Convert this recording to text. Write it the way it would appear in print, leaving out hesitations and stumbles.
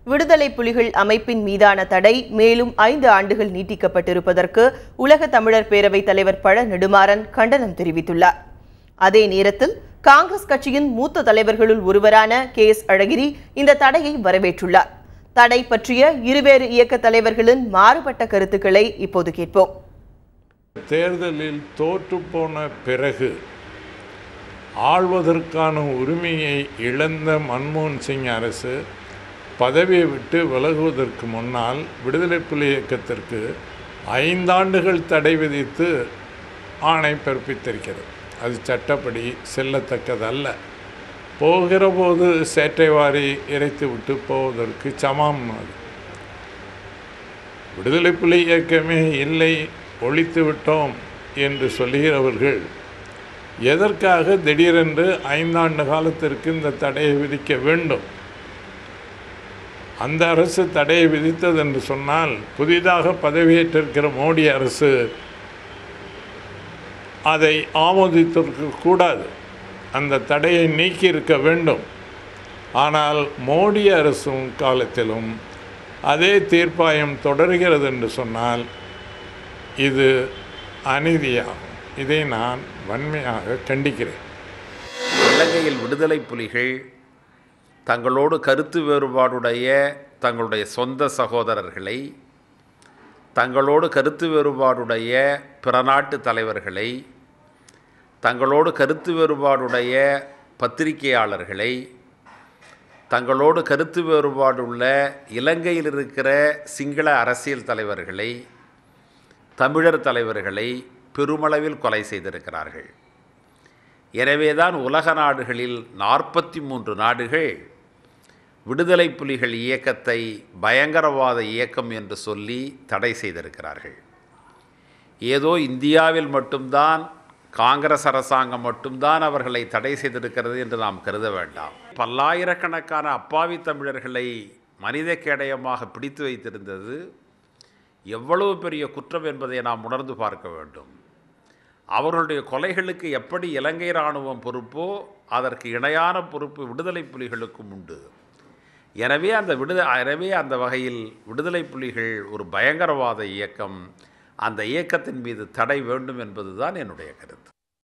விடுதலை புலிகள் அமைப்பின் மீதான தடை மேலும் 5 ஆண்டுகள் நீட்டிக்கப்பட்டிருப்பதற்கு உலக தமிழர் பேரவைத் தலைவர் பழ நெடுமாறன் கண்டனம் தெரிவித்துள்ளார். அதே நேரத்தில் காங்கிரஸ் கட்சியின் மூத்த தலைவர்களுள் ஒருவரான KS அழகிரி இந்த தடையை வரவேற்றுள்ளார். தடை பற்றிய இருவேறு இயக்க தலைவர்களின் மாறுபட்ட கருத்துக்களை இப்போது கேட்போம். தேர்தலில் தோற்றுப்போன பிறகு ஆள்வதற்கான உரிமையை இழந்த மன்மோகன் சிங் அரசு பதவியை விட்டு விலகுவதற்கு முன்னால் விடுதலை புலி இயக்கத்திற்கு 5 ஆண்டுகள் தடை விதித்து ஆணை பிறப்பித்திருக்கிறது. அது சட்டப்படி செல்லத்தக்கதல்ல. போகிற போது சேற்றை வாரி இறைத்து விட்டு போவதற்கு சமம். அது விடுதலை புலி இயக்கமே இல்லை, ஒழித்து விட்டோம் என்று சொல்லுகிறவர்கள் எதற்காக திடீரென்று 5 ஆண்டு காலத்திற்கு இந்த தடையை விதிக்க வேண்டும்? அந்த அரசு தடையை விதித்தது என்று சொன்னால் புதிதாக பதவியேற்றிருக்கிற மோடி அரசு அதை ஆமோதித்திருக்க கூடாது, அந்த தடையை நீக்கியிருக்க வேண்டும். ஆனால் மோடி அரசும் காலத்திலும் அதே தீர்ப்பாயம் தொடர்கிறது என்று சொன்னால் இது அநீதியாகும். இதை நான் வன்மையாக கண்டிக்கிறேன். இலங்கையில் விடுதலை புலிகள் தங்களோடு கருத்து வேறுபாடுடைய தங்களுடைய சொந்த சகோதரர்களை, தங்களோடு கருத்து வேறுபாடுடைய பிற நாட்டு தலைவர்களை, தங்களோடு கருத்து வேறுபாடுடைய பத்திரிகையாளர்களை, தங்களோடு கருத்து வேறுபாடுள்ள இலங்கையில் இருக்கிற சிங்கள அரசியல் தலைவர்களை, தமிழர் தலைவர்களை பெருமளவில் கொலை செய்திருக்கிறார்கள். எனவேதான் உலக நாடுகளில் 43 நாடுகள் விடுதலை புலிகள் இயக்கத்தை பயங்கரவாத இயக்கம் என்று சொல்லி தடை செய்திருக்கிறார்கள். ஏதோ இந்தியாவில் மட்டும்தான் காங்கிரஸ் அரசாங்கம் மட்டும்தான் அவர்களை தடை செய்திருக்கிறது என்று நாம் கருத வேண்டாம். பல்லாயிரக்கணக்கான அப்பாவி தமிழர்களை மனித கேடயமாக பிடித்து வைத்திருந்தது எவ்வளவு பெரிய குற்றம் என்பதை நாம் உணர்ந்து பார்க்க வேண்டும். அவர்களுடைய கொலைகளுக்கு எப்படி இலங்கை இராணுவம் பொறுப்போ அதற்கு இணையான பொறுப்பு விடுதலை புலிகளுக்கும் உண்டு. எனவே அந்த வகையில் விடுதலை புலிகள் ஒரு பயங்கரவாத இயக்கம். அந்த இயக்கத்தின் மீது தடை வேண்டும் என்பதுதான் என்னுடைய கருத்து.